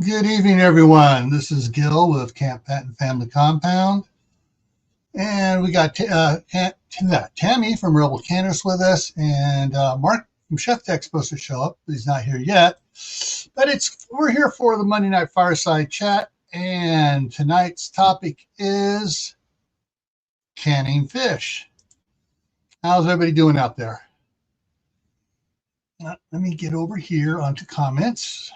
Good evening, everyone. This is Gil with Camp Patton Family Compound. And we got Tammy from Rebel Canvas with us, and Mark from Chef Tech's supposed to show up. He's not here yet. But we're here for the Monday Night Fireside Chat, and tonight's topic is canning fish. How's everybody doing out there? Let me get over here onto comments.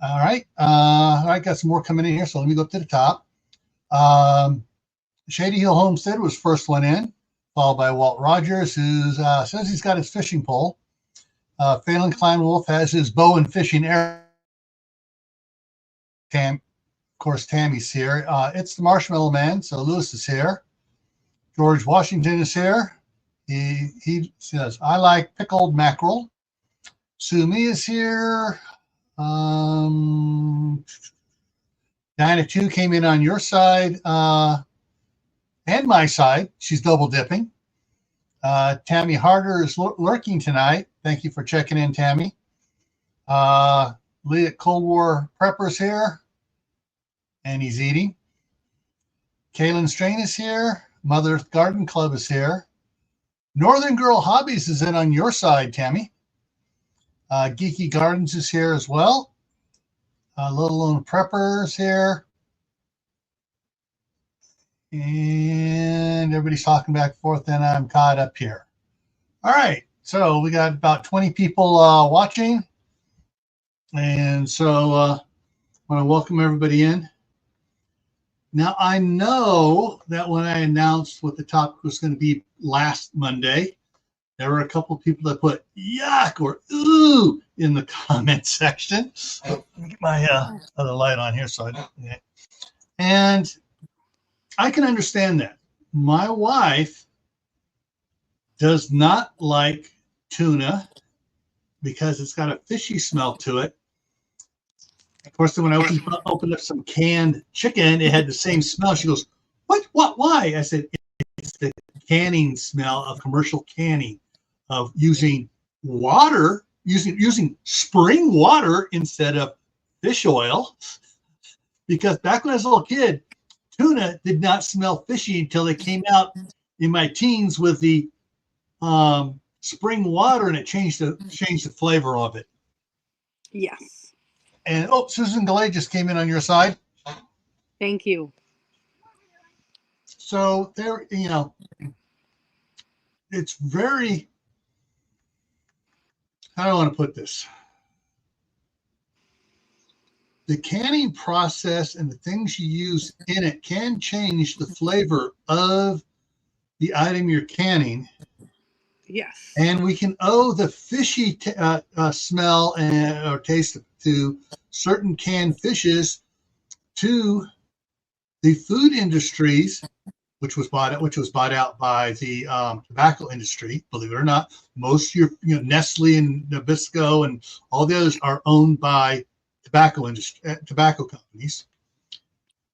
All right. I got some more coming in here, so let me go up to the top. Shady Hill Homestead was first one in, followed by Walt Rogers, who says he's got his fishing pole. Phelan Klein Wolf has his bow and fishing arrow. Of course, Tammy's here. It's the Marshmallow Man, so Lewis is here. George Washington is here. He says, I like pickled mackerel. Sue Me is here. Diana 2 came in on your side and my side. She's double dipping. Tammy Harder is lurking tonight. Thank you for checking in, Tammy. Lee at Cold War Prepper's here, and he's eating. Kaylin Strain is here. Mother Earth Garden Club is here. Northern Girl Hobbies is in on your side, Tammy. Geeky Gardens is here as well. Little Lone Prepper is here. And everybody's talking back and forth, and I'm caught up here. All right, so we got about 20 people watching. And so I want to welcome everybody in. Now, I know that when I announced what the topic was going to be last Monday, there were a couple of people that put yuck or ooh in the comment section. Let me get my other light on here. And I can understand that. My wife does not like tuna because it's got a fishy smell to it. Of course, when I opened up some canned chicken, it had the same smell. She goes, what, why? I said, it's the canning smell of commercial canning, of using water, using spring water instead of fish oil. Because back when I was a little kid, tuna did not smell fishy until they came out in my teens with the spring water, and it changed the flavor of it. Yes. And Susan Galay just came in on your side. Thank you. So there, it's very, how do I want to put this? The canning process and the things you use in it can change the flavor of the item you're canning. Yes. And we can owe the fishy smell or taste to certain canned fishes to the food industries, which was bought out by the tobacco industry. Believe it or not, most of your Nestle and Nabisco and all the others are owned by tobacco companies.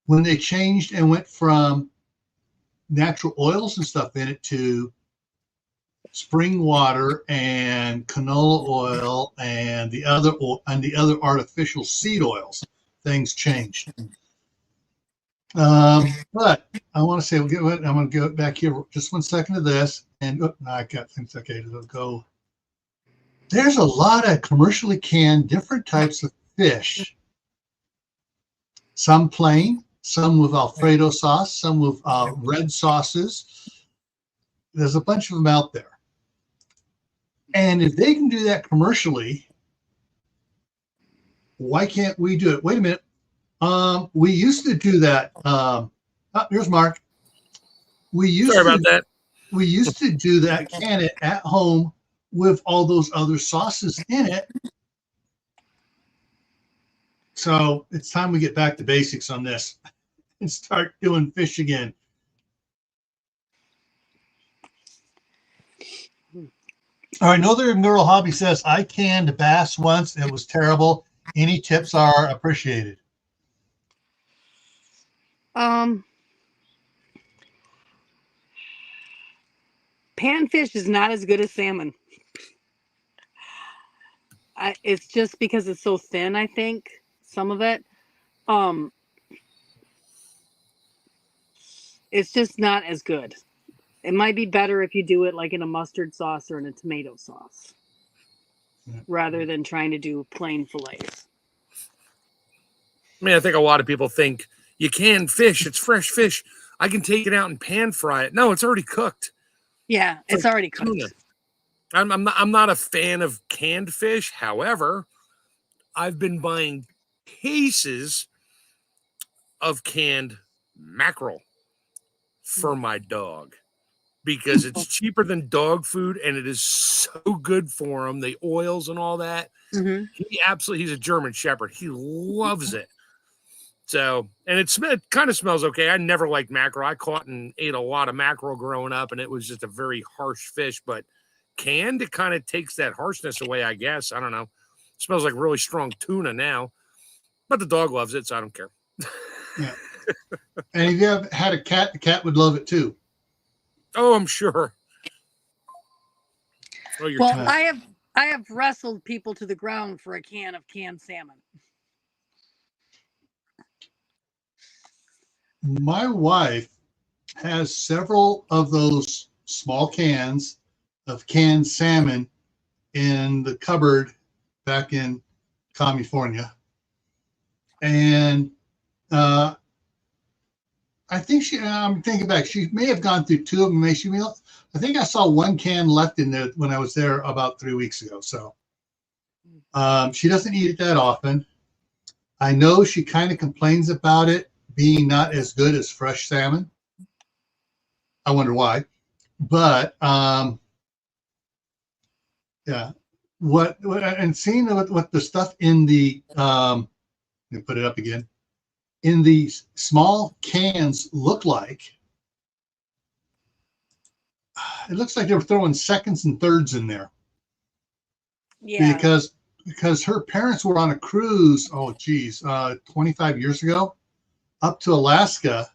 When they changed and went from natural oils and stuff in it to spring water and canola oil and the other artificial seed oils, things changed. But I want to say, I'm going to go back here just 1 second to this, and I got things okay to go. There's a lot of commercially canned different types of fish. Some plain, some with Alfredo sauce, some with red sauces. There's a bunch of them out there. And if they can do that commercially, why can't we do it? Wait a minute. We used to do that. Here's Mark. We used to do that, can it at home with all those other sauces in it. So it's time we get back to basics on this and start doing fish again. All right, Northern Girl Hobby says, I canned bass once. It was terrible. Any tips are appreciated. Panfish is not as good as salmon. It's just because it's so thin, I think. some of it. It's just not as good. It might be better if you do it like in a mustard sauce or in a tomato sauce, rather than trying to do plain fillets. I mean, I think a lot of people think you can fish. It's fresh fish. I can take it out and pan fry it. No, it's already cooked. Yeah, it's like already cooked. tuna. I'm not a fan of canned fish. However, I've been buying cases of canned mackerel for my dog because it's cheaper than dog food and it is so good for him. The oils and all that. Mm-hmm. He's a German Shepherd. He loves it. So, and it kind of smells okay. I never liked mackerel. I caught and ate a lot of mackerel growing up, and it was just a very harsh fish. But canned, it kind of takes that harshness away, I guess. I don't know. It smells like really strong tuna now. But the dog loves it, so I don't care. Yeah. And if you have had a cat, the cat would love it too. Oh, I'm sure. Oh, Well, I have wrestled people to the ground for a can of canned salmon. My wife has several of those small cans of canned salmon in the cupboard back in California. And I think I'm thinking back, she may have gone through two of them. I think I saw one can left in there when I was there about 3 weeks ago. So she doesn't eat it that often. I know she kind of complains about it being not as good as fresh salmon. I wonder why. But yeah, what and seeing what the stuff in the let me put it up again, in these small cans look like, it looks like they were throwing seconds and thirds in there. Yeah. Because her parents were on a cruise, 25 years ago, up to Alaska,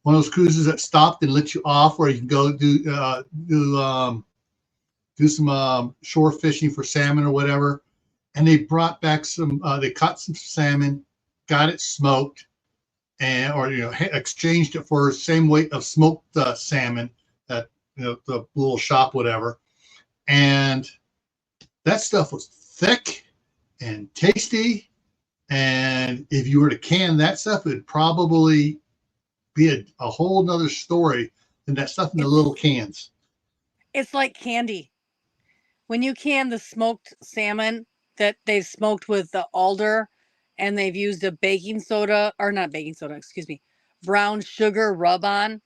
one of those cruises that stopped and let you off, where you can go do some shore fishing for salmon or whatever. And they brought back they caught some salmon, got it smoked, and exchanged it for the same weight of smoked salmon at the little shop, whatever. And that stuff was thick and tasty. And if you were to can that stuff, it would probably be a whole nother story than that stuff in the little cans. It's like candy. When you can the smoked salmon that they've smoked with the alder and they've used a brown sugar rub on,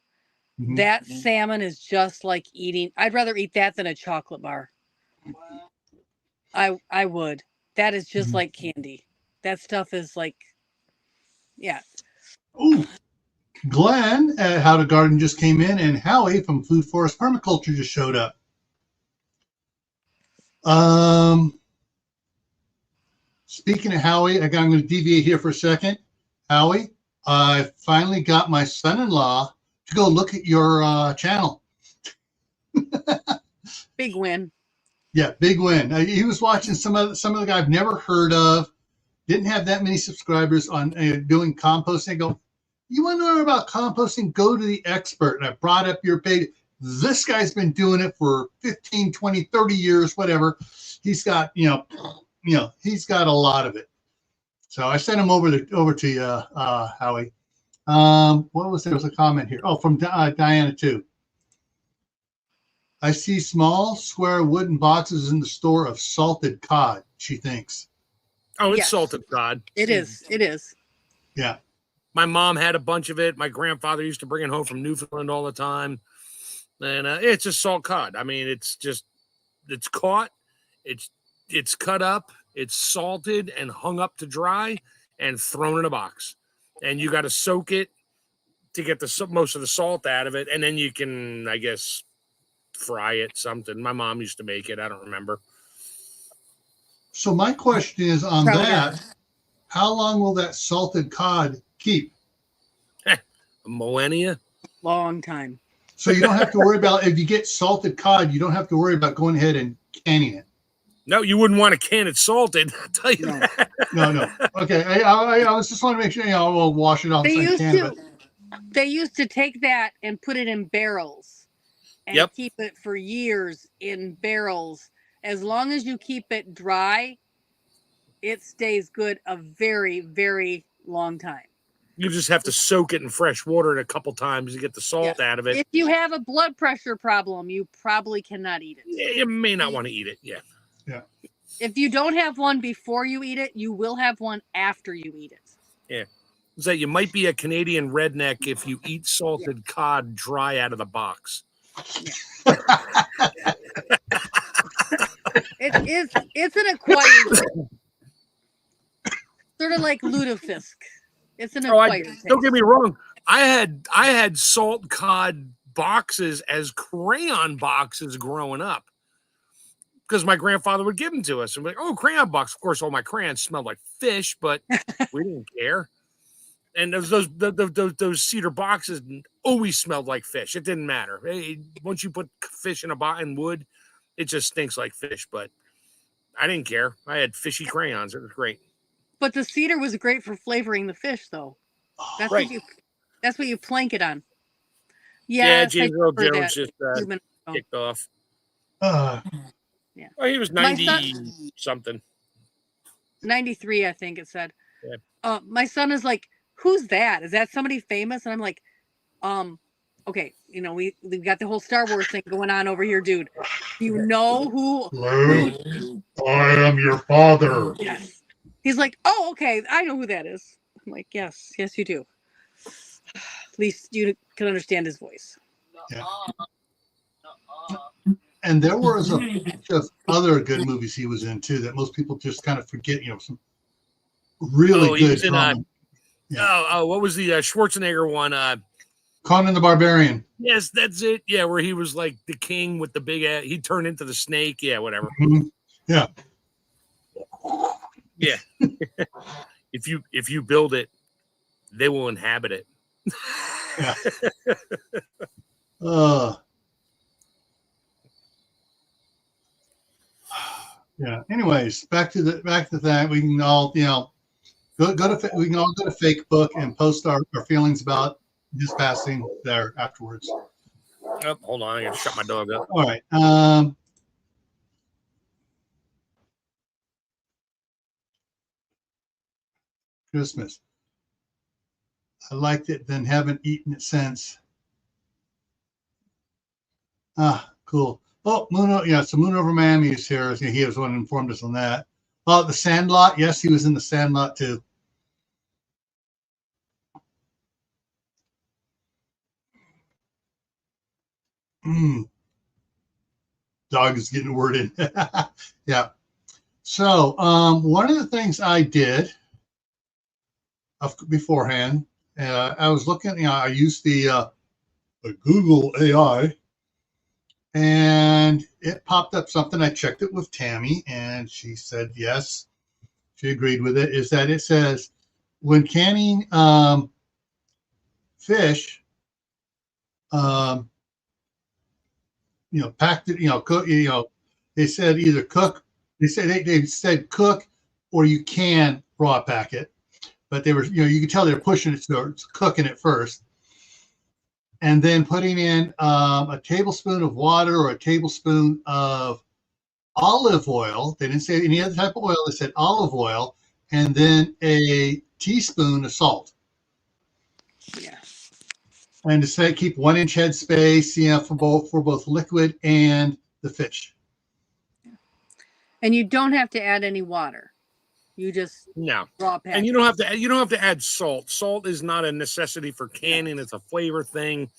that salmon is just like eating. I'd rather eat that than a chocolate bar. I would. That is just like candy. That stuff is like, yeah. Ooh, Glenn at How to Garden just came in, and Howie from Food Forest Permaculture just showed up. Speaking of Howie, I'm going to deviate here for a second. Howie, I finally got my son-in-law to go look at your channel. Big win. Yeah, big win. He was watching some of the guy I've never heard of. Didn't have that many subscribers on doing composting. I go, you want to learn about composting? Go to the expert. And I brought up your page. This guy's been doing it for 15, 20, 30 years, whatever. He's got, he's got a lot of it. So I sent him over to you, Howie. What was there? Was a comment here. Oh, from Diana too. I see small square wooden boxes in the store of salted cod, she thinks. Oh, it's salted cod. It is. It is. Yeah. My mom had a bunch of it. My grandfather used to bring it home from Newfoundland all the time. And it's just salt cod. I mean, it's caught, it's cut up, it's salted and hung up to dry and thrown in a box. And you got to soak it to get most of the salt out of it. And then you can, I guess, fry it something. My mom used to make it. I don't remember. So my question is on that, how long will that salted cod keep? A millennia. Long time. So you don't have to worry about, if you get salted cod, you don't have to worry about going ahead and canning it. No, you wouldn't want to can it salted. I'll tell you No. that. No. Okay, I was just want to make sure we'll wash it off. They used to take that and put it in barrels and keep it for years in barrels. As long as you keep it dry, it stays good a very, very long time. You just have to soak it in fresh water a couple times to get the salt out of it. If you have a blood pressure problem, you probably cannot eat it. Yeah, you may not want to eat it. Yeah. If you don't have one before you eat it, you will have one after you eat it. Yeah. So you might be a Canadian redneck if you eat salted cod dry out of the box. Yeah. It's an acquired, sort of like lutefisk. It's an acquired taste. Don't get me wrong. I had salt cod boxes as crayon boxes growing up because my grandfather would give them to us. And we're like, oh, crayon box. Of course, all my crayons smelled like fish, but we didn't care. And those cedar boxes always smelled like fish. It didn't matter. Once you put fish in wood, it just stinks like fish. But I didn't care. I had fishy crayons. It was great. But the cedar was great for flavoring the fish, though. That's right. That's what you plank it on. Yeah, James Earl Jones just kicked off. Yeah. Oh, he was 90 something. 93, I think it said. Yeah. My son is like, who's that? Is that somebody famous? And I'm like, okay, we got the whole Star Wars thing going on over here, dude. You know who? I am your father. Yes. He's like, oh, okay, I know who that is. I'm like, yes, you do. At least you can understand his voice. Yeah. And there was a bunch of other good movies he was in too that most people just kind of forget. Some really good. What was the Schwarzenegger one? Conan the Barbarian. Yes, that's it. Yeah, where he was like the king with the big ass. He turned into the snake. Yeah, whatever. Mm-hmm. Yeah. Yeah. If you build it, they will inhabit it. Yeah. Yeah. Anyways, back to that. We can all we can all go to Facebook and post our feelings about his passing there afterwards. Oh, hold on, I gotta shut my dog up. All right. Christmas. I liked it, then haven't eaten it since. Cool. Oh, so Moon Over Miami is here. He was the one who informed us on that. Oh, The Sandlot. Yes, he was in The Sandlot too. Dog is getting a word in. Yeah. So one of the things I did beforehand, I was looking, I used the Google AI, and it popped up something. I checked it with Tammy, and she said yes, she agreed with it. Is that it says when canning fish, packed it, cook, they said either cook. They said cook, or you can raw pack it. But they were, you could tell they were pushing it towards cooking it first, and then putting in a tablespoon of water or a tablespoon of olive oil. They didn't say any other type of oil. They said olive oil, and then a teaspoon of salt. Yeah. And to say keep 1 inch head space, for both liquid and the fish. And you don't have to add any water. You just raw pack. And you don't have to add salt. Salt is not a necessity for canning. It's a flavor thing.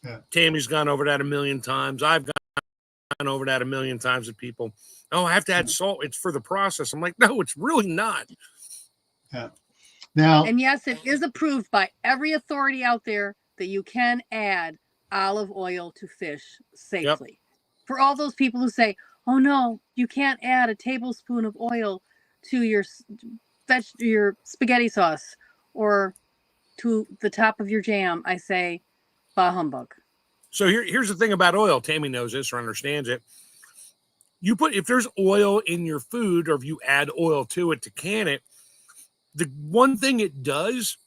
Yeah. Tammy's gone over that a million times. I've gone over that a million times with people. Oh, I have to add salt. It's for the process. I'm like, no, it's really not. Yeah. Now, and yes, it is approved by every authority out there that you can add olive oil to fish safely. Yep. For all those people who say, oh no, you can't add a tablespoon of oil to your spaghetti sauce or to the top of your jam, I say, bah humbug. So here's the thing about oil. Tammy knows this or understands it. if there's oil in your food, or if you add oil to it to can it, the one thing it does,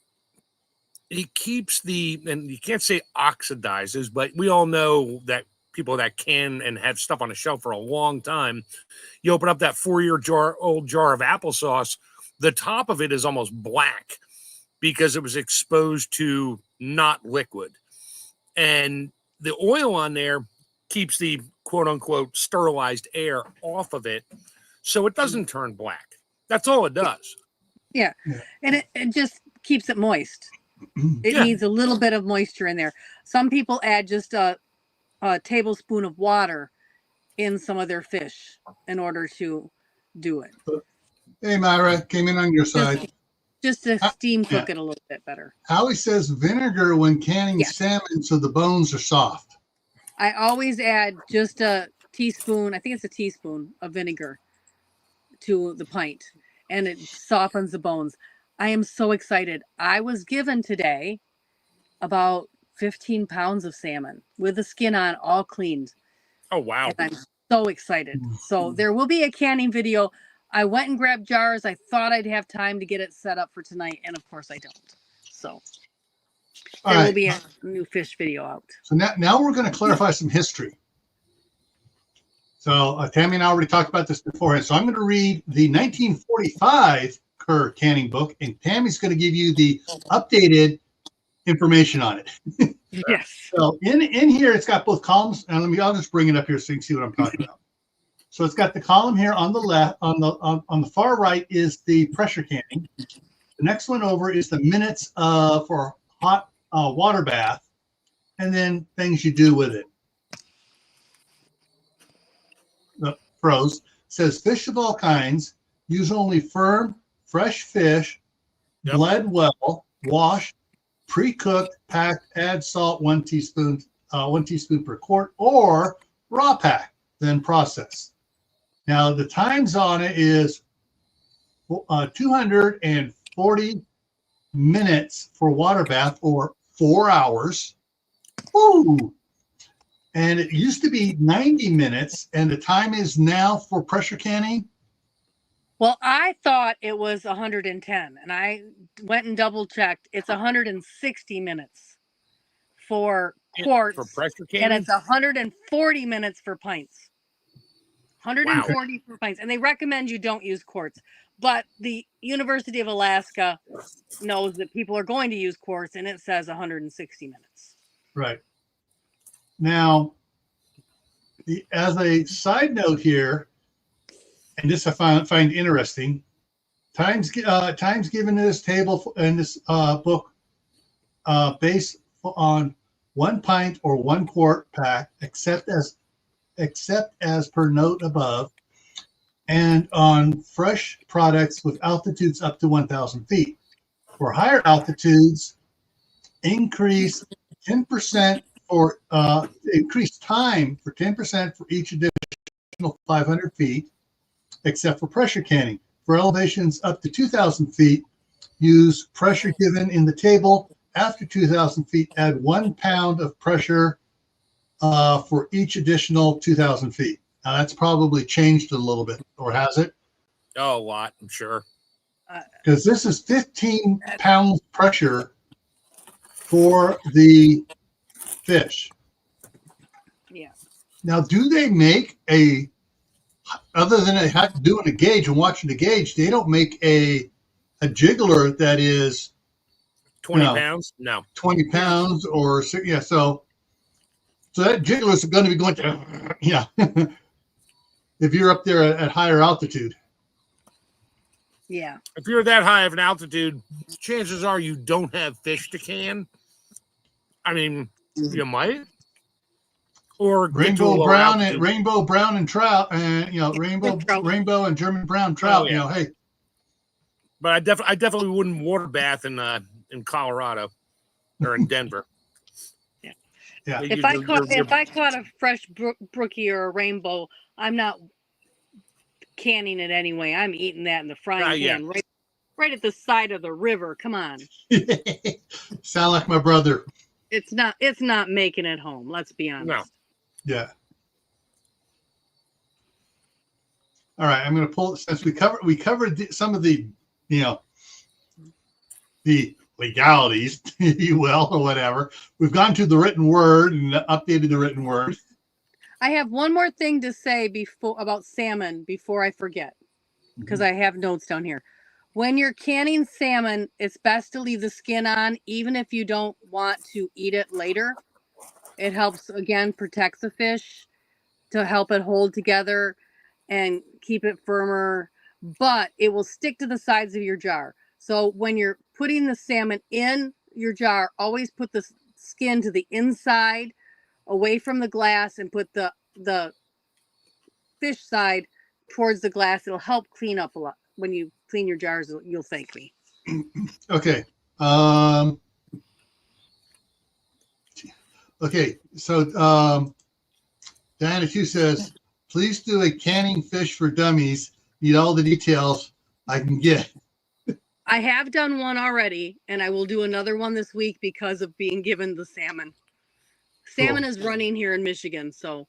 it keeps and you can't say oxidizes, but we all know that people that can and have stuff on a shelf for a long time, you open up that 4-year old jar of applesauce, the top of it is almost black because it was exposed to not liquid. And the oil on there keeps the quote unquote sterilized air off of it, so it doesn't turn black. That's all it does. Yeah. And it just keeps it moist. It needs a little bit of moisture in there. Some people add just a tablespoon of water in some of their fish in order to do it. Hey, Myra, came in on your side. Just to steam cook it a little bit better. Howie says vinegar when canning salmon so the bones are soft. I always add just a teaspoon, I think it's a teaspoon of vinegar to the pint, and it softens the bones. I am so excited. I was given today about 15 pounds of salmon with the skin on, all cleaned. Oh, wow. And I'm so excited. So there will be a canning video. I went and grabbed jars. I thought I'd have time to get it set up for tonight, and of course I don't. So there will be a new fish video out. So now we're going to clarify some history. So Tammy and I already talked about this beforehand. So I'm going to read the 1945 Kerr canning book, and Tammy's going to give you the updated information on it. Yes. So in here, it's got both columns, and I'll just bring it up here so you can see what I'm talking about. So it's got the column here on the left, on the far right is the pressure canning. The next one over is the minutes for hot water bath, and then things you do with it. The pros says fish of all kinds, use only firm, fresh fish, bled well, wash, pre-cooked, packed, add salt 1 teaspoon per quart, or raw pack, then process. Now the times on it is 240 minutes for water bath, or 4 hours. Ooh. And it used to be 90 minutes, and the time is now for pressure canning. Well, I thought it was 110, and I went and double checked. It's 160 minutes for quarts, for pressure canning, and it's 140 minutes for pints. 140 for pints, and they recommend you don't use quarts. But the University of Alaska knows that people are going to use quarts, and it says 160 minutes. Right. Now, as a side note here, and this I find interesting, times given in this table in this book based on 1 pint or 1 quart pack, except as per note above, and on fresh products with altitudes up to 1,000 feet. For higher altitudes, increase 10% for increased time for 10% for each additional 500 feet, except for pressure canning. For elevations up to 2,000 feet, use pressure given in the table. After 2,000 feet, add 1 pound of pressure for each additional 2,000 feet. Now that's probably changed a little bit, or has it? Oh, a lot, I'm sure. Because this is 15 pounds pressure for the fish. Yeah. Now, do they make other than doing a gauge and watching the gauge, they don't make a jiggler that is 20 pounds? No. 20 pounds or, yeah, so that jiggler is going to be going to, yeah, if you're up there at higher altitude. Yeah. If you're that high of an altitude, chances are you don't have fish to can. I mean, you might. Or rainbow brown and trout, and rainbow and German brown trout. Oh, yeah. Hey. But I definitely wouldn't water bath in Colorado or in Denver. Yeah. If I caught a fresh brookie or a rainbow, I'm not canning it anyway. I'm eating that in the frying pan, right at the side of the river. Come on. Sound like my brother. It's not making it home. Let's be honest. No. Yeah. All right, I'm going to pull since we covered some of the, you know, the legalities, if you will, or whatever. We've gone to the written word and updated the written word. I have one more thing to say about salmon before I forget, because I have notes down here. When you're canning salmon, it's best to leave the skin on, even if you don't want to eat it later. It helps, again, protect the fish to help it hold together and keep it firmer, but it will stick to the sides of your jar. So when you're putting the salmon in your jar, always put the skin to the inside, away from the glass, and put the fish side towards the glass. It'll help clean up a lot. When you clean your jars, you'll thank me. Okay. Okay. So Diana Q says, please do a canning fish for dummies. Need all the details I can get. I have done one already, and I will do another one this week because of being given the salmon. Salmon is running here in Michigan, so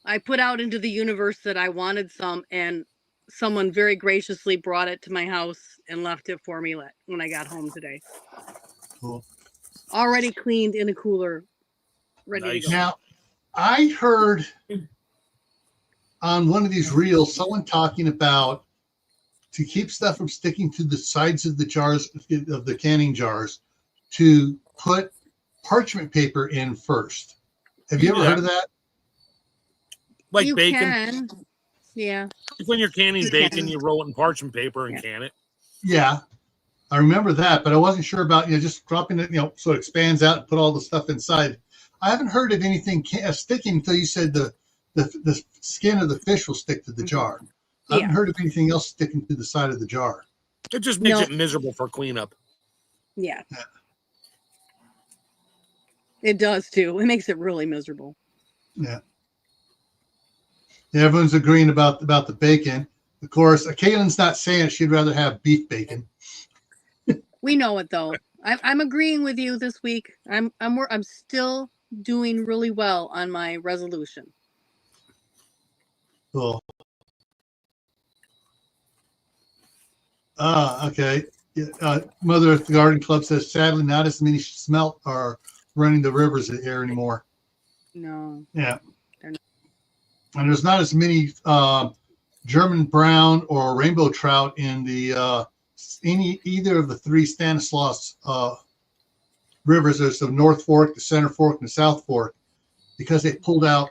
I put out into the universe that I wanted some, and someone very graciously brought it to my house and left it for me when I got home today. Cool. Already cleaned in a cooler, ready to go. Now, I heard on one of these reels someone talking about to keep stuff from sticking to the sides of the jars, of the canning jars, to put parchment paper in first. Have you ever heard of that? Like you bacon? Can. Yeah. When you're canning bacon, you roll it in parchment paper and can it. Yeah. I remember that, but I wasn't sure about, just dropping it, so it expands out and put all the stuff inside. I haven't heard of anything sticking until you said the skin of the fish will stick to the jar. I haven't heard of anything else sticking to the side of the jar. It just makes it miserable for cleanup. Yeah. It does too. It makes it really miserable. Yeah. Everyone's agreeing about the bacon. Of course, Kaylin's not saying she'd rather have beef bacon. We know it though. I'm agreeing with you this week. I'm still doing really well on my resolution. Cool. Okay. Mother Earth Garden Club says, sadly, not as many smelt are running the rivers here anymore. No. Yeah. And there's not as many German brown or rainbow trout in the either of the three Stanislaus rivers. There's the North Fork, the Center Fork, and the South Fork, because they pulled out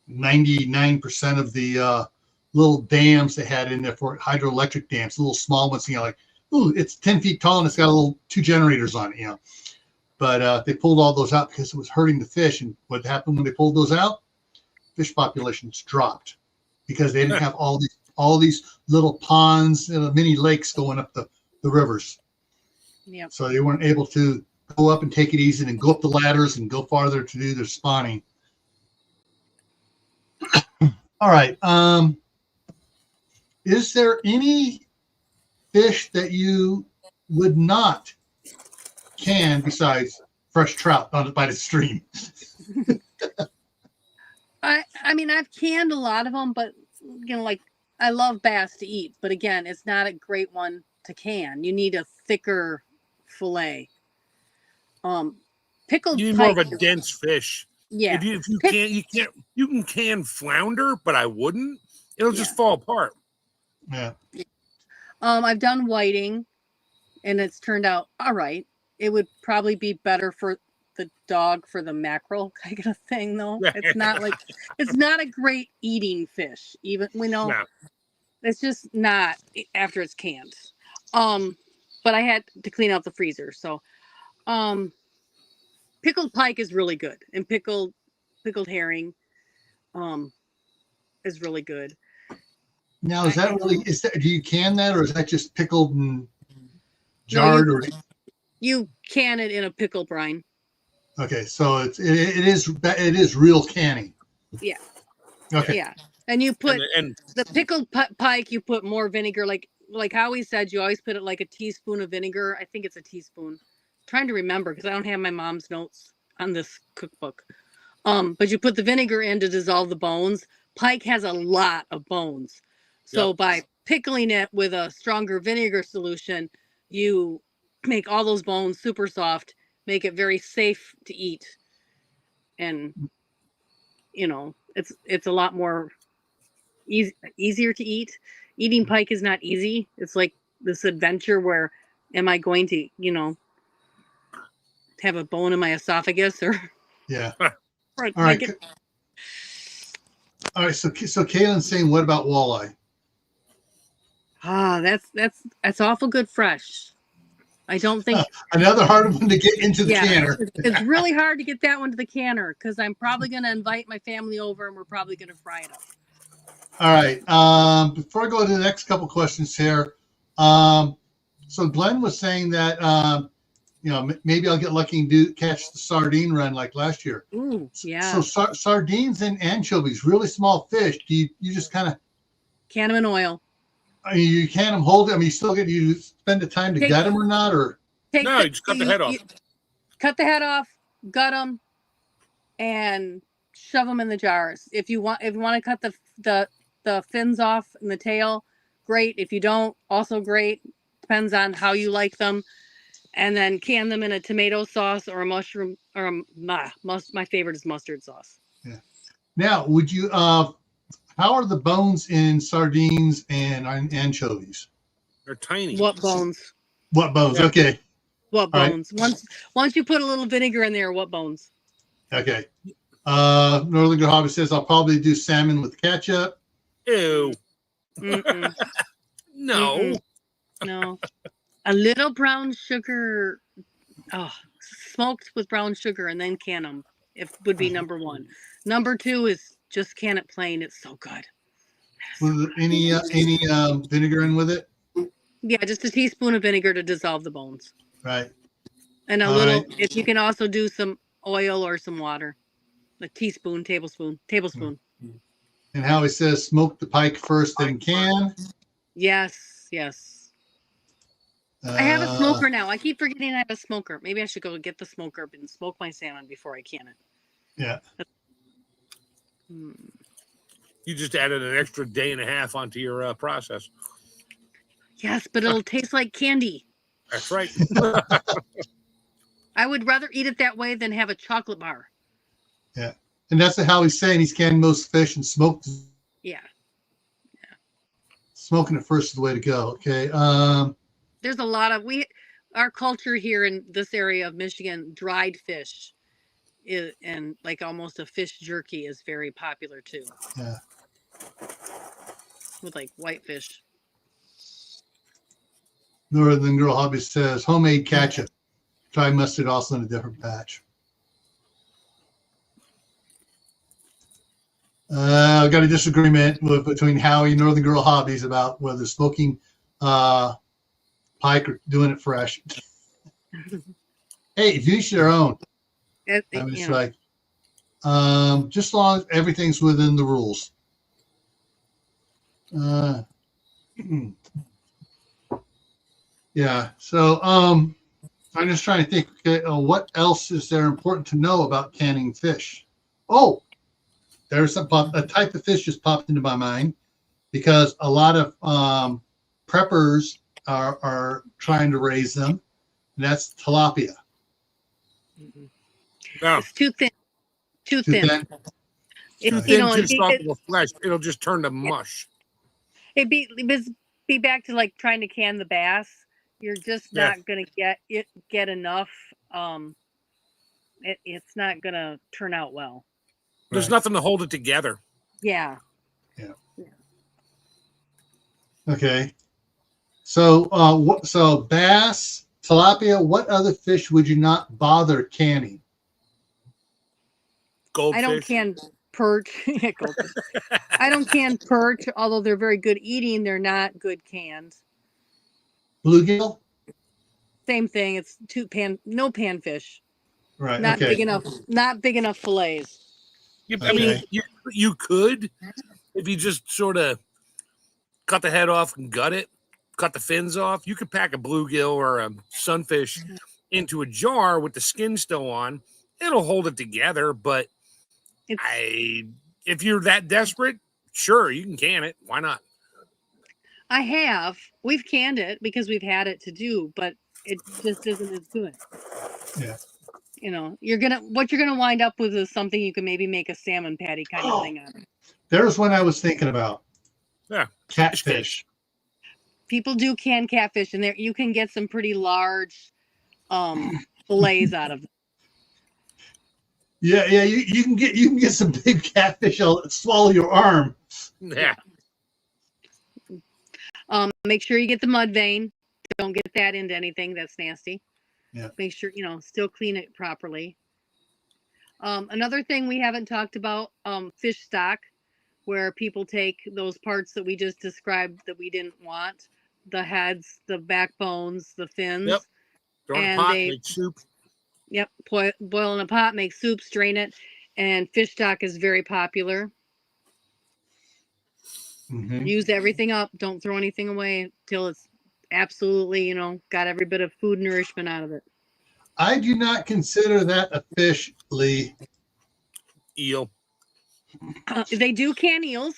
99% of the little dams they had in there for hydroelectric dams, little small ones, like, ooh, it's 10 feet tall and it's got a little 2 generators on it, But they pulled all those out because it was hurting the fish. And what happened when they pulled those out? Fish populations dropped because they didn't have all these little ponds, mini lakes going up the rivers. Yeah. So they weren't able to go up and take it easy and go up the ladders and go farther to do their spawning. All right. Is there any fish that you would not can besides fresh trout by the stream? I mean, I've canned a lot of them, but like I love bass to eat, but again, it's not a great one to can. You need a thicker fillet. Pickled. You need more of a dense fish. Yeah. If you can can flounder, but I wouldn't. It'll just fall apart. Yeah. I've done whiting, and it's turned out all right. It would probably be better for the dog for the mackerel kind of thing, though. It's not a great eating fish, even it's just not after it's canned. But I had to clean out the freezer, so pickled pike is really good, and pickled herring is really good. Now, do you can that, or is that just pickled and jarred? You can it in a pickle brine. Okay, so it is real canning. Yeah. Okay. Yeah, and you put the pickled pike. You put more vinegar, like Howie said. You always put it like a teaspoon of vinegar. I think it's a teaspoon. I'm trying to remember because I don't have my mom's notes on this cookbook. But you put the vinegar in to dissolve the bones. Pike has a lot of bones, So by pickling it with a stronger vinegar solution, you make all those bones super soft, make it very safe to eat. And, it's a lot more easier to eat. Eating pike is not easy. It's like this adventure where am I going to, have a bone in my esophagus or Yeah. or All right. All right. So Kaylin's saying, what about walleye? That's awful good fresh. I don't think another hard one to get into the canner. It's really hard to get that one to the canner because I'm probably going to invite my family over and we're probably going to fry it up. All right. Before I go to the next couple questions here, so Glenn was saying that maybe I'll get lucky and catch the sardine run like last year. Ooh, yeah. So sardines and anchovies, really small fish. Do you just kind of can them in oil? You can them, hold them. You still you spend the time to gut them or not, or you just cut the head off. Cut the head off, gut them, and shove them in the jars. If you want to cut the fins off and the tail, great. If you don't, also great. Depends on how you like them. And then can them in a tomato sauce or a mushroom or my favorite is mustard sauce. Yeah. Now, would you how are the bones in sardines and anchovies? They're tiny. What bones? What bones? Okay. What bones? Right. Once you put a little vinegar in there, what bones? Okay. Northern Girl Hobby says I'll probably do salmon with ketchup. Ew. Mm-mm. No. Mm-mm. No. A little brown sugar. Smoked with brown sugar and then can them. Would be number one. Number two is just can it plain. It's so good. With any vinegar in with it? Yeah, just a teaspoon of vinegar to dissolve the bones. Right. And a little. Right. If you can also do some oil or some water, a teaspoon, tablespoon. And Howie says smoke the pike first, then can. Yes. I have a smoker now. I keep forgetting I have a smoker. Maybe I should go get the smoker and smoke my salmon before I can it. Yeah. You just added an extra day and a half onto your process. Yes, but it'll taste like candy. That's right. I would rather eat it that way than have a chocolate bar. Yeah. And that's how he's saying he's canned most fish and smoked. Yeah. Smoking it first is the way to go. Okay. There's a lot of our culture here in this area of Michigan, dried fish and like almost a fish jerky is very popular too. Yeah. With like whitefish. Northern Girl Hobby says homemade ketchup. Try mustard also in a different batch. I've got a disagreement between Howie and Northern Girl Hobbies about whether smoking pike or doing it fresh. Hey, to each their own. It's like just as long as everything's within the rules. Yeah. So I'm just trying to think. Okay, what else is there important to know about canning fish? Oh, there's a type of fish just popped into my mind because a lot of preppers are trying to raise them, and that's tilapia. No. It's too thin. Too thin. It'll just turn to mush. It'd be back to like trying to can the bass. You're just not gonna get enough. It's not gonna turn out well. There's nothing to hold it together. Yeah. Okay. So so bass, tilapia, what other fish would you not bother canning? Goldfish. I don't can perch. I don't can perch, although they're very good eating. They're not good canned. Bluegill? Same thing. It's no panfish. Right. Not big enough. Not big enough fillets. I mean, you could if you just sort of cut the head off and gut it, cut the fins off. You could pack a bluegill or a sunfish into a jar with the skin still on. It'll hold it together, but if you're that desperate, sure, you can can it. Why not? I have. We've canned it because we've had it to do, but it just isn't as good. Yeah. You know, what you're gonna wind up with is something you can maybe make a salmon patty kind of thing out of. There's one I was thinking about. Yeah. Catfish. People do can catfish, and there you can get some pretty large fillets out of them. Yeah, you can get some big catfish that'll swallow your arm. Yeah. Make sure you get the mud vein. Don't get that into anything that's nasty. Yeah. Make sure, still clean it properly. Another thing we haven't talked about, fish stock, where people take those parts that we just described that we didn't want, the heads, the backbones, the fins. Yep. Throw in a pot, make soup. Yep. Boil in a pot, make soup, strain it. And fish stock is very popular. Mm-hmm. Use everything up. Don't throw anything away till it's absolutely, got every bit of food nourishment out of it. I do not consider that a fish, Lee. Eel. They do can eels.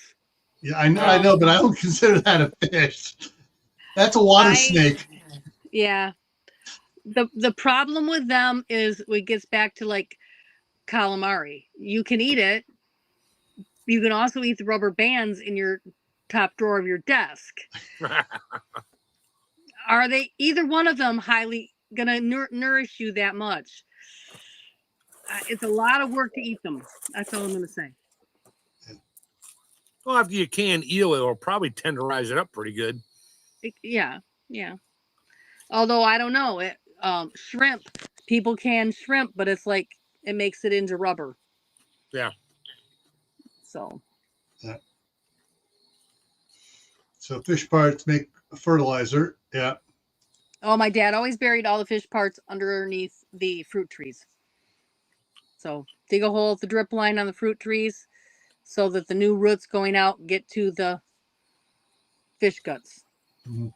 Yeah, I know, but I don't consider that a fish. That's a water snake. Yeah. The problem with them is it gets back to like calamari. You can eat it. You can also eat the rubber bands in your top drawer of your desk. Are they either one of them highly gonna nourish you that much? It's a lot of work to eat them. That's all I'm gonna say. Well, after you can eel, it'll probably tenderize it up pretty good. Yeah. Although I don't know, shrimp, people can shrimp, but it's like it makes it into rubber. Yeah. So. Yeah. So fish parts make fertilizer. Yeah. Oh, my dad always buried all the fish parts underneath the fruit trees. So dig a hole at the drip line on the fruit trees so that the new roots going out get to the fish guts. Mm-hmm.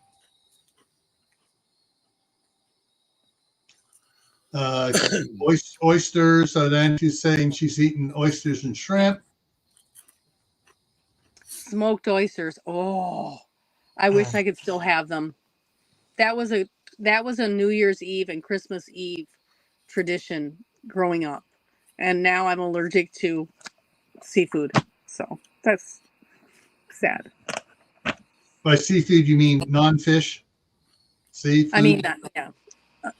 Oysters. So then she's saying she's eating oysters and shrimp. Smoked oysters. Oh, I wish I could still have them. That was a New Year's Eve and Christmas Eve tradition growing up. And now I'm allergic to seafood. So that's sad. By seafood, you mean non-fish? Seafood? I mean, yeah.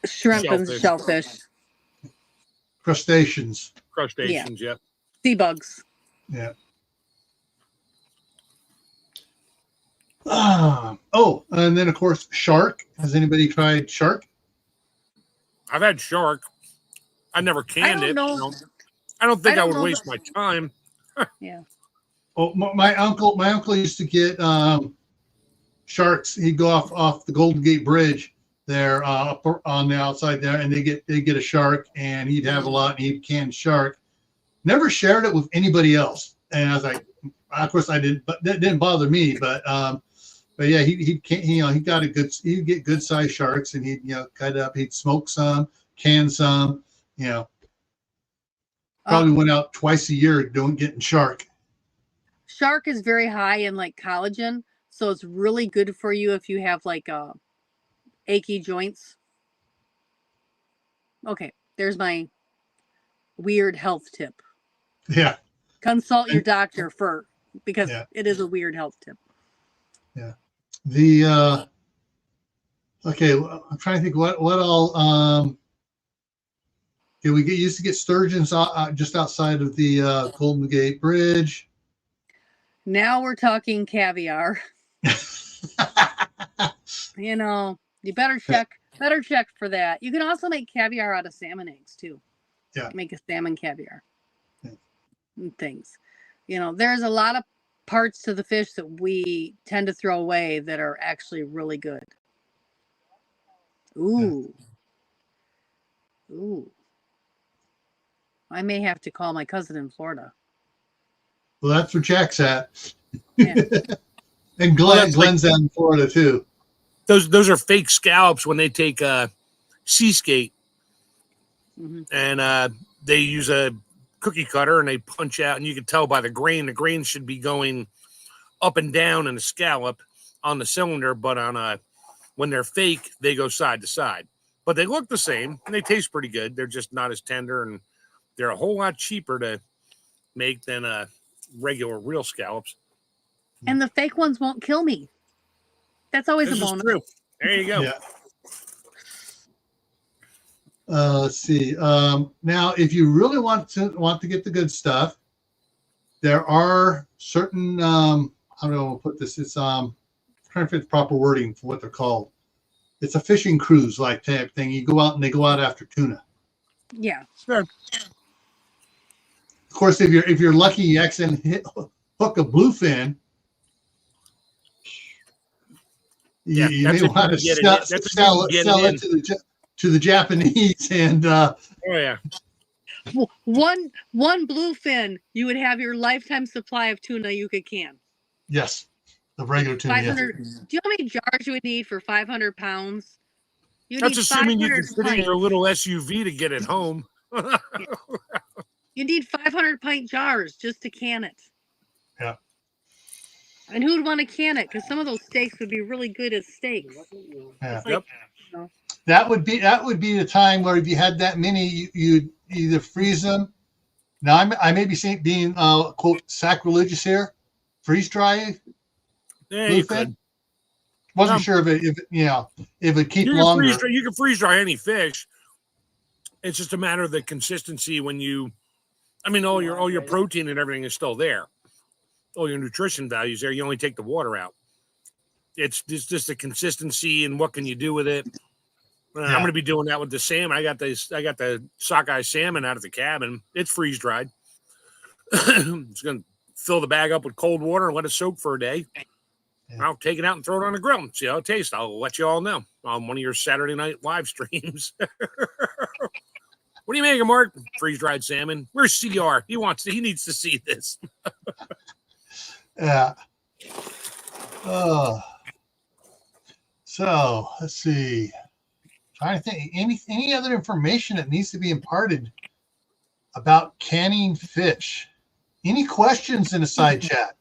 Shrimp and shellfish. Crustaceans. Yeah. Sea bugs. Yeah. And then, of course, shark. Has anybody tried shark? I've had shark. I never canned it. Know. I don't think I would waste my time. Yeah. Oh, my uncle used to get sharks. He'd go off the Golden Gate Bridge there up on the outside there, and they get a shark, and he'd have a lot, and he'd can shark. Never shared it with anybody else, and I was like, of course I didn't, but that didn't bother me. But yeah, he'd get good sized sharks, and he'd cut it up. He'd smoke some, can some, Probably went out twice a year getting shark. Shark is very high in like collagen, so it's really good for you if you have like achy joints. Okay, there's my weird health tip. Yeah. Consult your doctor because it is a weird health tip. Yeah. Okay, I'm trying to think what all we used to get sturgeons just outside of the Golden Gate Bridge. Now we're talking caviar. You better check for that. You can also make caviar out of salmon eggs too. Yeah. Make a salmon caviar. And things. There's a lot of parts to the fish that we tend to throw away that are actually really good. Ooh. Yeah. Ooh. I may have to call my cousin in Florida. Well, that's where Jack's at. Yeah. And Glenn's down in Florida too. Those are fake scallops when they take sea skate, and they use a cookie cutter and they punch out, and you can tell by the grain. The grain should be going up and down in a scallop. on the cylinder, but when they're fake, they go side to side. But they look the same and they taste pretty good. They're just not as tender, and they're a whole lot cheaper to make than regular real scallops. And the fake ones won't kill me. That's always This a is bonus. true. There you go. Yeah. Let's see. Now, if you really want to get the good stuff, there are certain how do I put this? It's trying to fit the proper wording for what they're called. It's a fishing cruise like type thing. You go out and they go out after tuna. Yeah. Sure. Of course, if you're lucky, you accidentally hook a bluefin. Yeah, you may want to sell it to the Japanese and. Oh yeah. One bluefin, you would have your lifetime supply of tuna you could can. Yes, the regular tuna. 500. Yes. Do you know how many jars you would need for 500 pounds? That's assuming you can fit in your pints. little SUV to get it home. You need 500 pint jars just to can it. Yeah. And who would want to can it? Because some of those steaks would be really good as steaks. Yeah. Like, Yep. That would be the time where if you had that many, you'd either freeze them. Now I may be being quote sacrilegious here. Freeze dry. Yeah, you could. Wasn't sure if it would keep longer. You can freeze dry any fish. It's just a matter of the consistency when you. I mean, all your protein and everything is still there. All your nutrition values there. You only take the water out. It's just the consistency and what can you do with it. I'm going to be doing that with the salmon. I got the sockeye salmon out of the cabin. It's freeze dried. Just going to fill the bag up with cold water and let it soak for a day. Yeah. I'll take it out and throw it on the grill and see how it tastes. I'll let you all know on one of your Saturday night live streams. What are you making, Mark? Freeze dried salmon. Where's CR? He needs to see this. Yeah. So let's see. Trying to think any other information that needs to be imparted about canning fish. Any questions in the side chat?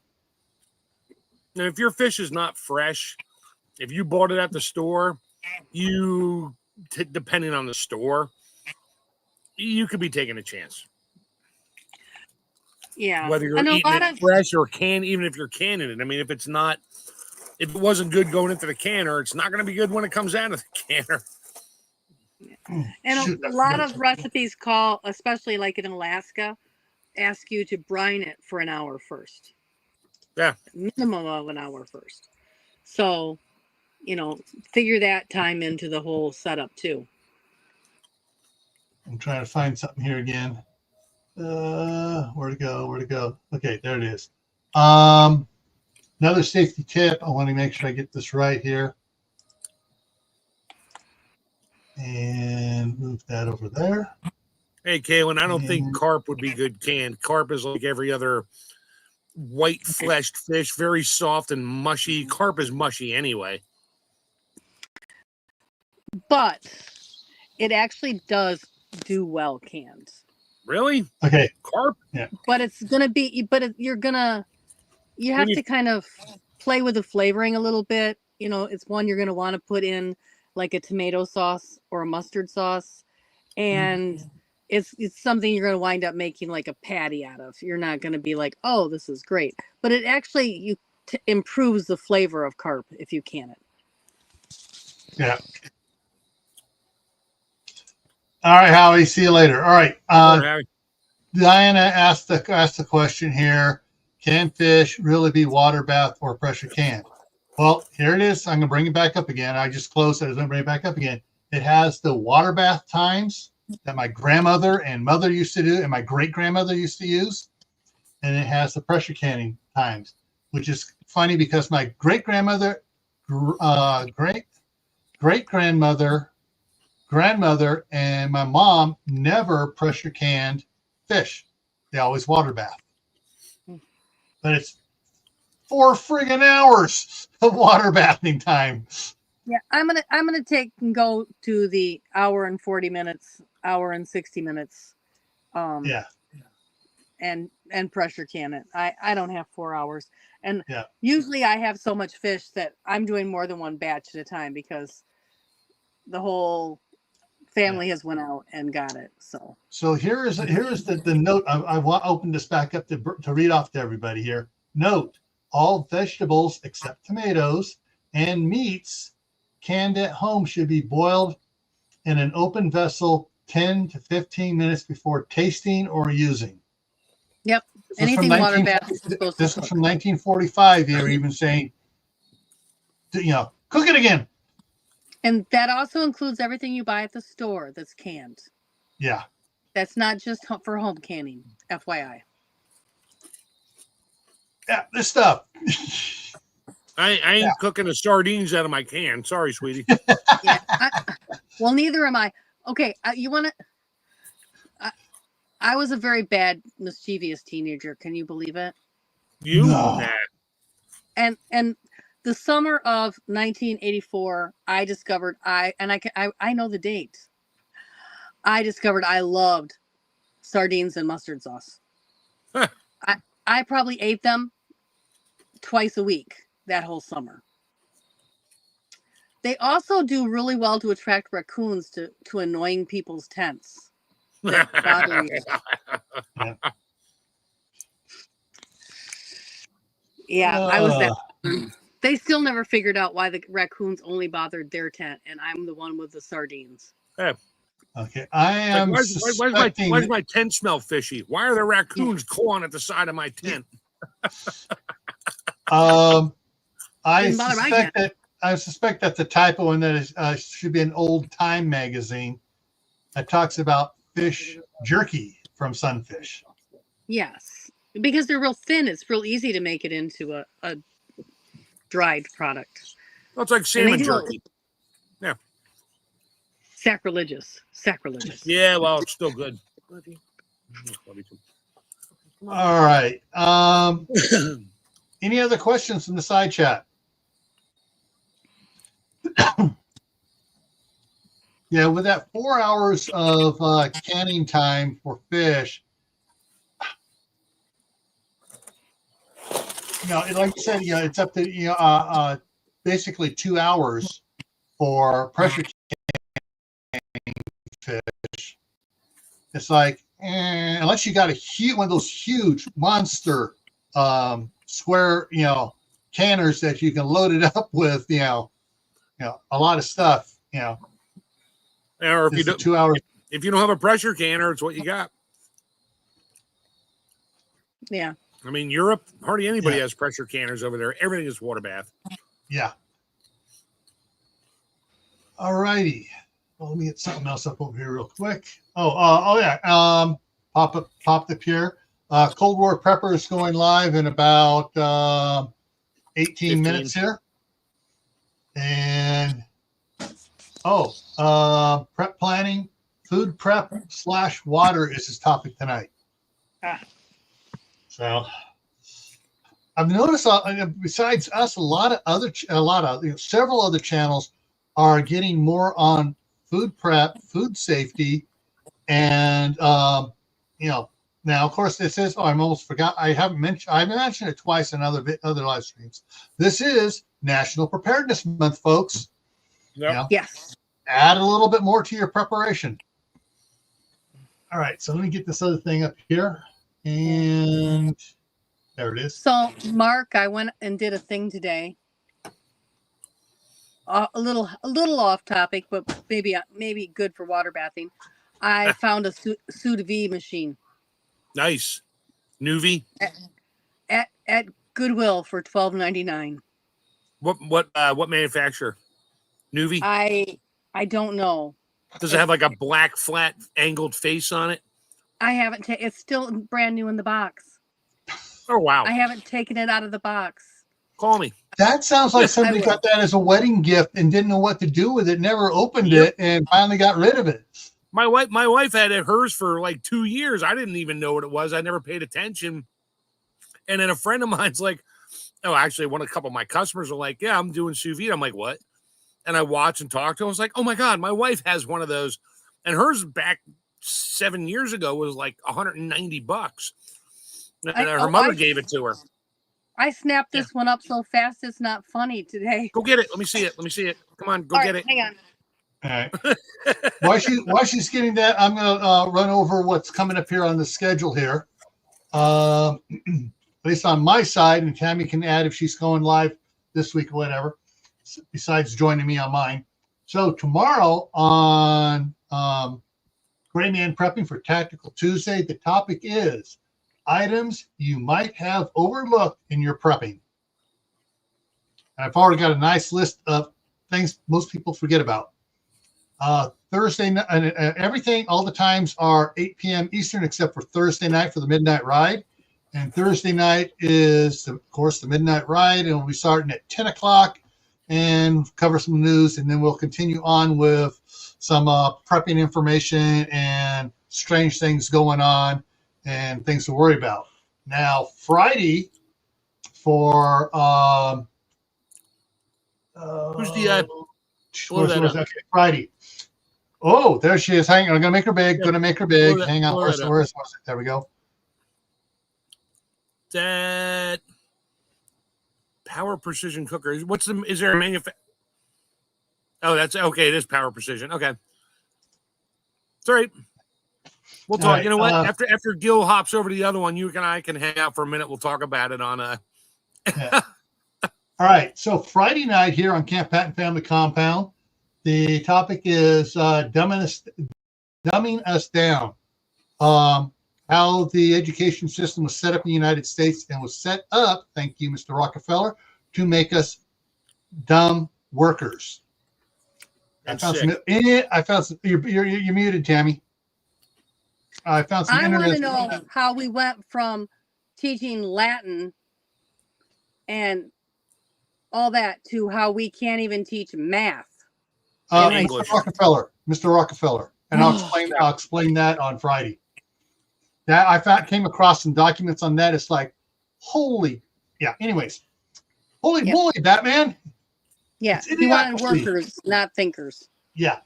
Now, if your fish is not fresh, if you bought it at the store, depending on the store, you could be taking a chance. Yeah. Whether you're eating it fresh or even if you're canning it. I mean, if it wasn't good going into the canner, it's not going to be good when it comes out of the canner. And a lot of recipes call, especially like in Alaska, ask you to brine it for an hour first. Yeah. Minimum of an hour first. So, figure that time into the whole setup too. I'm trying to find something here again. Where to go? Okay, there it is. Another safety tip. I want to make sure I get this right here. And move that over there. Hey, Kaylin, I don't think carp would be good canned. Carp is like every other white-fleshed fish, very soft and mushy. Carp is mushy anyway. But it actually does do well canned. Really? Okay. Carp? Yeah. But it's going to be, you have to kind of play with the flavoring a little bit. It's one you're going to want to put in like a tomato sauce or a mustard sauce. And it's something you're going to wind up making like a patty out of. You're not going to be like, oh, this is great. But it actually improves the flavor of carp if you can it. Yeah. All right, Howie. See you later. All right. Diana asked the question here: can fish really be water bath or pressure canned? Well, here it is. I'm going to bring it back up again. I just closed it. I'm going to bring it back up again. It has the water bath times that my grandmother and mother used to do, and my great grandmother used to use, and it has the pressure canning times, which is funny because my great grandmother, great grandmother, and my mom never pressure canned fish. They always water bath. But it's 4 friggin' hours of water bathing time. Yeah, I'm gonna take and go to the hour and 40 minutes, hour and 60 minutes. And pressure can it. I don't have 4 hours. And Yeah. usually I have so much fish that I'm doing more than one batch at a time because the whole family has went out and got it. So here is the note. I want to open this back up to read off to everybody here. Note: all vegetables except tomatoes and meats canned at home should be boiled in an open vessel 10 to 15 minutes before tasting or using. Yep. This Anything water bath is supposed This to was cook. from 1945. They were even saying, cook it again. And that also includes everything you buy at the store that's canned. Yeah. That's not just for home canning, FYI. Yeah, this stuff. I ain't cooking the sardines out of my can. Sorry, sweetie. Yeah. Well, neither am I. Okay, you want to... I was a very bad, mischievous teenager. Can you believe it? You? No. Nah. And the summer of 1984, I discovered I know the date. I discovered I loved sardines and mustard sauce. Huh. I probably ate them twice a week that whole summer. They also do really well to attract raccoons to annoying people's tents that bother you. Yeah, I was that. They still never figured out why the raccoons only bothered their tent, and I'm the one with the sardines. Hey. Okay, I am why's my tent smell fishy? Why are there raccoons clawing at the side of my tent? I suspect that's a typo, and that is should be an old Time magazine that talks about fish jerky from sunfish. Yes, because they're real thin. It's real easy to make it into a dried product. Well, it's like salmon jerky. Yeah. Sacrilegious. Yeah, well, it's still good. All right. Any other questions from the side chat? Yeah, with that 4 hours of canning time for fish, like you said, it's up to basically 2 hours for pressure canning fish. It's like unless you got one of those huge monster square canners that you can load it up with a lot of stuff or if you don't 2 hours. If you don't have a pressure canner, it's what you got. Yeah. I mean, Europe, hardly anybody has pressure canners over there. Everything is water bath. Yeah. All righty. Well, let me get something else up over here real quick. Oh yeah. Pop up here. Cold War Prepper is going live in about 18 minutes here. And prep planning, food prep / water is his topic tonight. So I've noticed besides us, several other channels are getting more on food prep, food safety, and now of course this is I almost forgot I mentioned it twice in other live streams. This is National Preparedness Month, folks. Yep. Yes. Add a little bit more to your preparation. All right, so let me get this other thing up here, and there it is. So, Mark, I went and did a thing today. A little off topic, but maybe good for water bathing. I found a sous vide machine. Nice. Nuvi. At Goodwill for $12.99. What manufacturer? Nuvi. I don't know. Does it have like a black flat angled face on it? I haven't it's still brand new in the box. Oh wow. I haven't taken it out of the box. Call me. That sounds like somebody got that as a wedding gift and didn't know what to do with it, never opened it, and finally got rid of it. My wife had hers for like 2 years. I didn't even know what it was. I never paid attention. And then a friend of mine's like, actually, a couple of my customers are like, yeah, I'm doing sous vide. I'm like, what? And I watch and talk to her. I was like, oh my God, my wife has one of those. And hers back 7 years ago was like $190. And her mother gave it to her. I snapped this one up so fast it's not funny today. Go get it. Let me see it. Let me see it. Come on, go get it. Hang on. All right. While she's getting that, I'm going to run over what's coming up here on the schedule here. At least on my side, and Tammy can add if she's going live this week or whatever, besides joining me on mine. So tomorrow on Gray Man Prepping for Tactical Tuesday, the topic is items you might have overlooked in your prepping. And I've already got a nice list of things most people forget about. Thursday night, everything, all the times are 8 p.m. Eastern, except for Thursday night for the midnight ride. And Thursday night is, of course, the midnight ride, and we'll be starting at 10 o'clock and cover some news, and then we'll continue on with some prepping information and strange things going on and things to worry about. Now, Friday for who's the okay, Friday. Oh, there she is. Hang on. I'm going to make her big. Going to make her big. Hang on. Where's it? There we go. That Power Precision Cooker. Is there a manufacturer? Oh, that's okay. It is Power Precision. Okay. It's all right. We'll talk. Right, you know what? After Gil hops over to the other one, you and I can hang out for a minute. We'll talk about it on yeah. All right. So Friday night here on Camp Patton Family Compound, the topic is dumbing us down. How the education system was set up in the United States and was set up, thank you, Mr. Rockefeller, to make us dumb workers. I found some. You're muted, Tammy. I found some. I want to know how we went from teaching Latin and all that to how we can't even teach math. English. Mr. Rockefeller, and I'll explain that on Friday. That I came across some documents on that. It's like, holy moly, Batman. Yeah, he wanted workers, not thinkers. Yeah.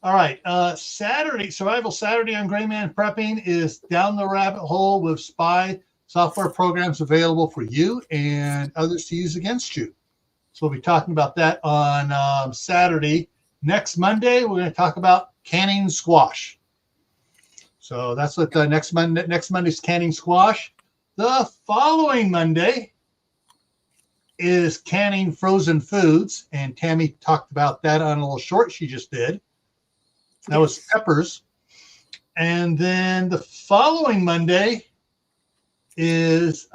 All right. Survival Saturday on Gray Man Prepping is down the rabbit hole with spy software programs available for you and others to use against you. So we'll be talking about that on Saturday. Next Monday, we're going to talk about canning squash. So that's what next Monday's canning squash. The following Monday is canning frozen foods, and Tammy talked about that on a little short she just did. That was peppers. And then the following Monday is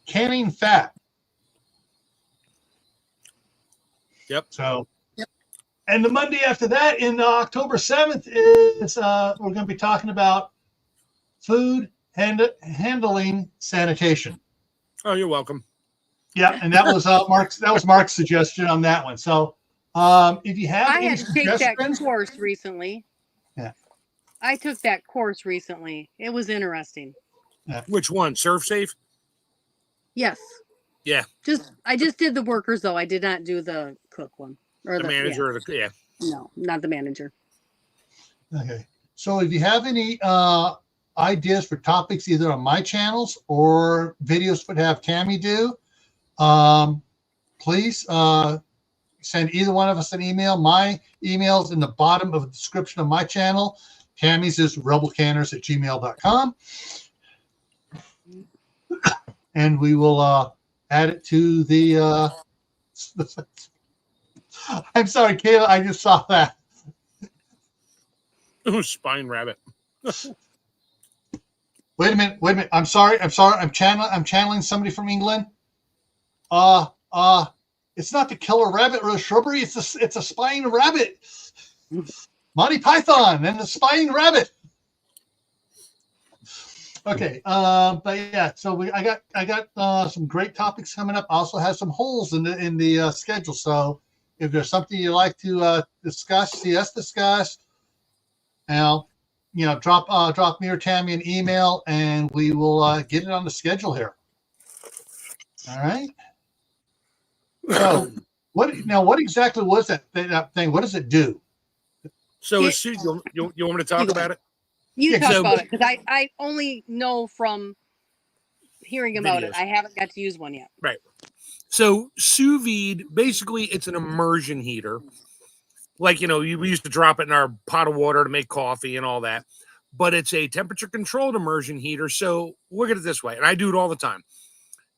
canning fat. Yep. So, and the Monday after that, in October 7th, is we're going to be talking about food handling sanitation. Oh, you're welcome. Yeah, and that was Mark's suggestion on that one. So, if you have any suggestions, I had to take that course recently. Yeah, I took that course recently. It was interesting. Yeah. Which one? Serve Safe? Yes. Yeah. I just did the workers though. I did not do the cook one or the manager. Yeah. No, not the manager. Okay. So if you have any ideas for topics either on my channels or videos would have Tammy do, please send either one of us an email. My email's in the bottom of the description of my channel. Tammy's is rebelcanners@gmail.com. And we will add it to the I'm sorry, Kayla, I just saw that. Oh, spine rabbit. Wait a minute. I'm sorry. I'm channeling somebody from England. It's not the killer rabbit or the shrubbery. It's a spine rabbit. Monty Python and the spine rabbit. Okay. But yeah. So I got some great topics coming up. I also have some holes in the schedule. So if there's something you'd like to see us discuss, now, drop me or Tammy an email, and we will get it on the schedule here. All right. So, what exactly was that thing? What does it do? So, you want me to talk about it? You talk about it because I only know from hearing about it. videos. I haven't got to use one yet. Right. So sous vide, basically, it's an immersion heater. Like, we used to drop it in our pot of water to make coffee and all that. But it's a temperature-controlled immersion heater. So look at it this way, and I do it all the time.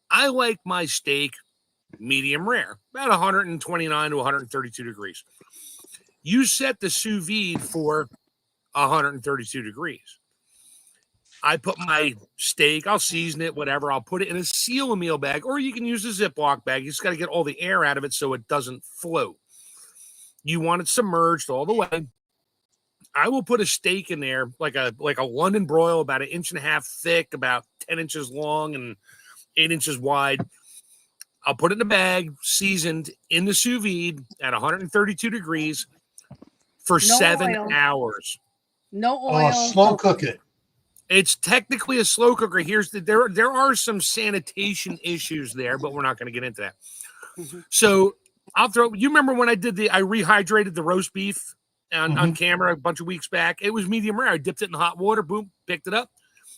I like my steak medium rare, about 129 to 132 degrees. You set the sous vide for 132 degrees. I put my steak, I'll season it, whatever. I'll put it in a seal a meal bag, or you can use a Ziploc bag. You just got to get all the air out of it so it doesn't float. You want it submerged all the way. I will put a steak in there, like a London broil, about 1.5 inches thick, about 10 inches long, and 8 inches wide. I'll put it in a bag, seasoned in the sous vide at 132 degrees for 7 hours. No oil. Oh, slow cook it. It's technically a slow cooker. There are some sanitation issues there, but we're not going to get into that. Mm-hmm. So you remember when I rehydrated the roast beef on camera a bunch of weeks back? It was medium rare. I dipped it in hot water, boom, picked it up.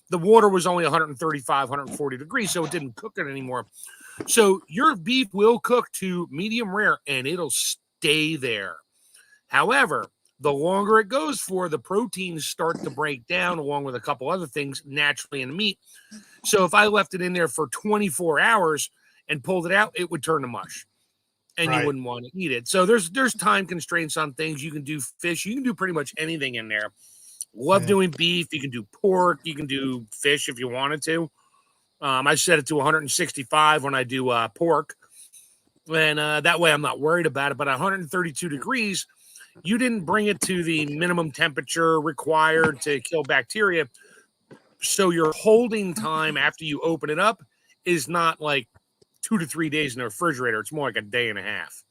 The water was only 135, 140 degrees, so it didn't cook it anymore. So your beef will cook to medium rare, and it'll stay there. However, the longer it goes for, the proteins start to break down along with a couple other things naturally in the meat. So if I left it in there for 24 hours and pulled it out, it would turn to mush, and you wouldn't want to eat it. So there's time constraints on things. You can do fish. You can do pretty much anything in there. Love doing beef. You can do pork. You can do fish if you wanted to. I set it to 165 when I do pork. And that way I'm not worried about it. But at 132 degrees, you didn't bring it to the minimum temperature required to kill bacteria. So your holding time after you open it up is not like 2 to 3 days in the refrigerator. It's more like a day and a half.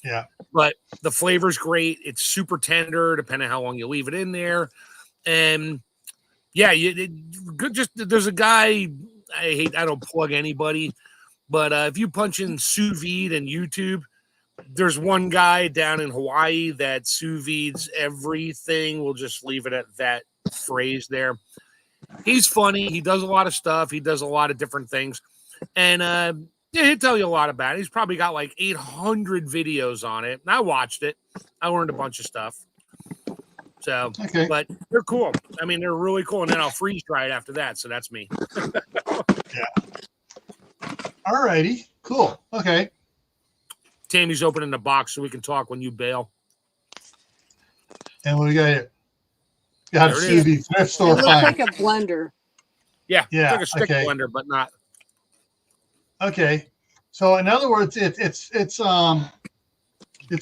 Yeah. But the flavor's great. It's super tender, depending on how long you leave it in there. And yeah, there's a guy, I don't plug anybody, but if you punch in sous vide in YouTube, there's one guy down in Hawaii that sous vides everything. We'll just leave it at that phrase there. He's funny. He does a lot of stuff. He does a lot of different things. And he'll tell you a lot about it. He's probably got like 800 videos on it. And I watched it. I learned a bunch of stuff. So, but they're cool. I mean, they're really cool. And then I'll freeze dry it after that. So that's me. All righty. Cool. Okay. Tammy's opening the box so we can talk when you bail. And what do we got here? Got a sous vide thrift store. It looks like a blender. Yeah. Yeah. It's like a stick blender, but not. Okay. So in other words, it's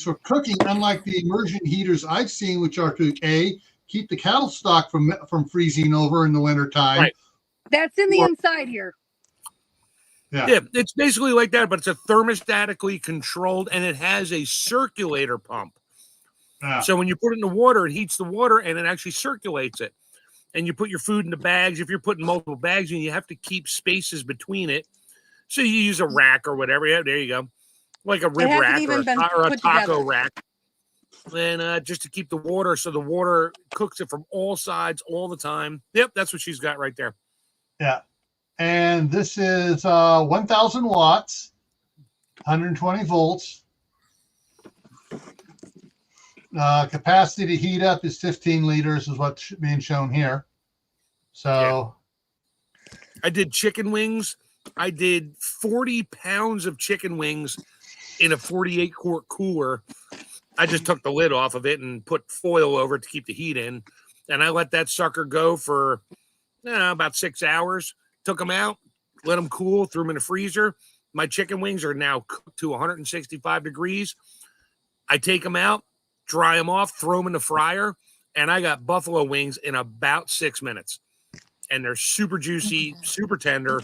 for cooking, unlike the immersion heaters I've seen, which are to keep the cattle stock from freezing over in the wintertime. Right. That's in the inside here. Yeah, it's basically like that, but it's a thermostatically controlled, and it has a circulator pump. So when you put it in the water, it heats the water, and it actually circulates it. And you put your food in the bags. If you're putting multiple bags in, you have to keep spaces between it. So you use a rack or whatever. Yeah, there you go. Like a rib rack or a taco rack. And just to keep the water, so the water cooks it from all sides all the time. Yep, that's what she's got right there. Yeah. And this is 1,000 watts, 120 volts. Capacity to heat up is 15 liters is what's being shown here. So I did chicken wings. I did 40 pounds of chicken wings in a 48-quart cooler. I just took the lid off of it and put foil over it to keep the heat in. And I let that sucker go for about 6 hours. Took them out, let them cool, threw them in the freezer. My chicken wings are now cooked to 165 degrees. I take them out, dry them off, throw them in the fryer, and I got buffalo wings in about 6 minutes. And they're super juicy, super tender,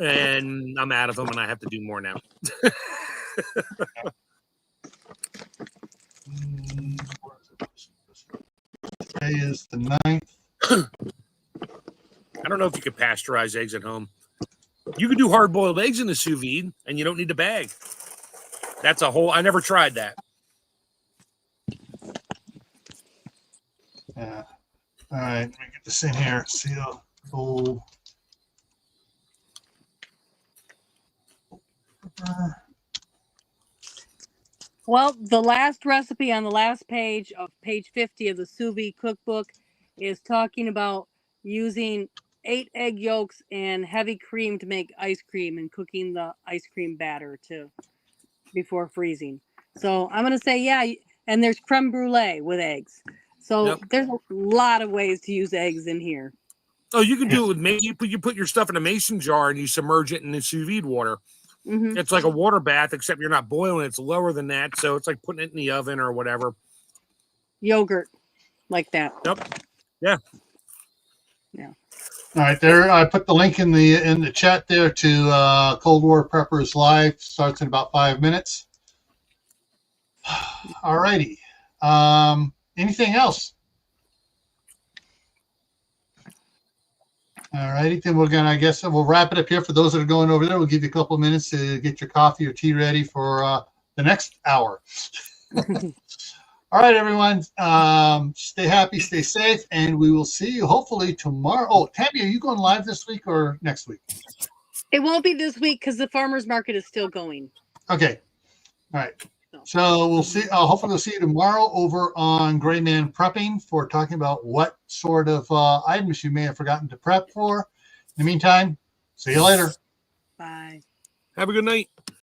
and I'm out of them, and I have to do more now. Today is the 9th. I don't know if you could pasteurize eggs at home. You can do hard-boiled eggs in the sous vide, and you don't need a bag. That's a whole... I never tried that. Yeah. All right. Let me get this in here. See the whole... Well, the last recipe on the last page of page 50 of the sous vide cookbook is talking about using 8 egg yolks and heavy cream to make ice cream and cooking the ice cream batter too before freezing. So I'm going to say, yeah. And there's creme brulee with eggs. So there's a lot of ways to use eggs in here. Oh, you can do it with you put your stuff in a mason jar and you submerge it in the sous vide water. Mm-hmm. It's like a water bath, except you're not boiling. It's lower than that, so it's like putting it in the oven or whatever. Yogurt, like that. Yep. Yeah. Yeah. All right, there. I put the link in the chat there to Cold War Preppers Live. Starts in about 5 minutes. All righty. Anything else? All righty, then I guess we'll wrap it up here. For those that are going over there, we'll give you a couple of minutes to get your coffee or tea ready for the next hour. All right, everyone. Stay happy, stay safe, and we will see you hopefully tomorrow. Oh, Tammy, are you going live this week or next week? It won't be this week because the farmers market is still going. Okay. All right. So we'll see. Hopefully, we'll see you tomorrow over on Gray Man Prepping for talking about what sort of items you may have forgotten to prep for. In the meantime, see you later. Bye. Have a good night.